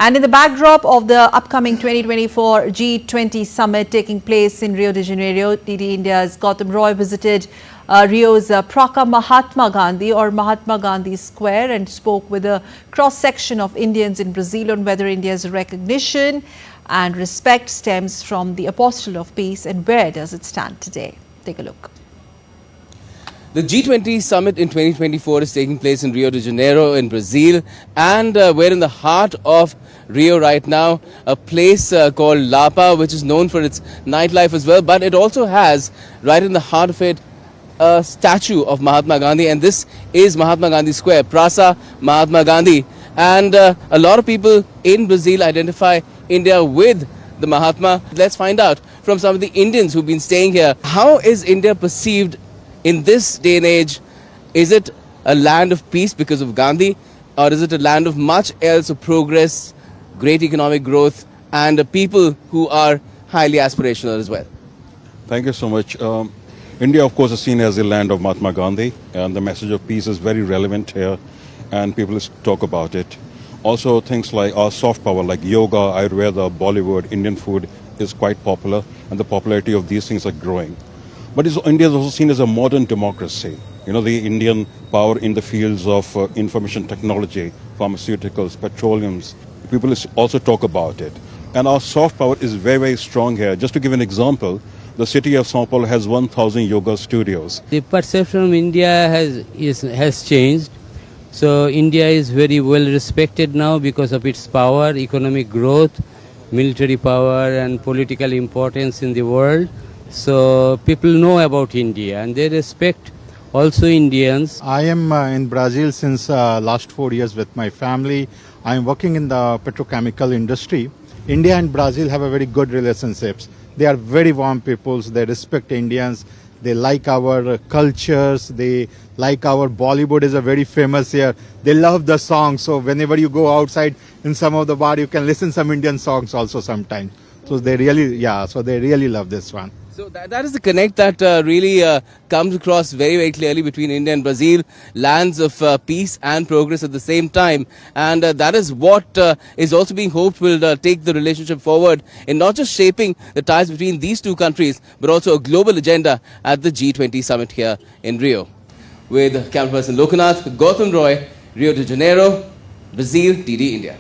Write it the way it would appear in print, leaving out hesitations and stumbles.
And in the backdrop of the upcoming 2024 G20 summit taking place in Rio de Janeiro, DD India's Gautam Roy visited Rio's Praca Mahatma Gandhi or Mahatma Gandhi Square and spoke with a cross-section of Indians in Brazil on whether India's recognition and respect stems from the apostle of peace and where does it stand today. Take a look. The G20 summit in 2024 is taking place in Rio de Janeiro in Brazil, and we're in the heart of Rio right now, a place called Lapa, which is known for its nightlife as well, but it also has right in the heart of it a statue of Mahatma Gandhi, and this is Mahatma Gandhi Square, Praça Mahatma Gandhi. And a lot of people in Brazil identify India with the Mahatma. Let's find out from some of the Indians who've been staying here. How is India perceived in this day and age? Is it a land of peace because of Gandhi, or is it a land of much else of progress, great economic growth, and people who are highly aspirational as well? Thank you so much. India, of course, is seen as the land of Mahatma Gandhi, and the message of peace is very relevant here, and people talk about it. Also, things like our soft power, like yoga, Ayurveda, Bollywood, Indian food is quite popular, and the popularity of these things are growing. But India is also seen as a modern democracy. You know, the Indian power in the fields of information technology, pharmaceuticals, petroleums, people also talk about it. And our soft power is very, very strong here. Just to give an example, the city of Sao Paulo has 1,000 yoga studios. The perception of India has changed. So India is very well respected now because of its power, economic growth, military power and political importance in the world. So people know about India and they respect also Indians. I am in Brazil since last 4 years with my family. I am working in the petrochemical industry. India and Brazil have a very good relationships. They are very warm peoples. They respect Indians. They like our cultures. They like our Bollywood is a very famous here. They love the songs. So whenever you go outside in some of the bar, you can listen some Indian songs also sometimes. So they really love this one. So that is the connect that really comes across very, very clearly between India and Brazil, lands of peace and progress at the same time. And that is what is also being hoped will take the relationship forward in not just shaping the ties between these two countries, but also a global agenda at the G20 summit here in Rio. With camera person Lokanath, Gautam Roy, Rio de Janeiro, Brazil, DD India.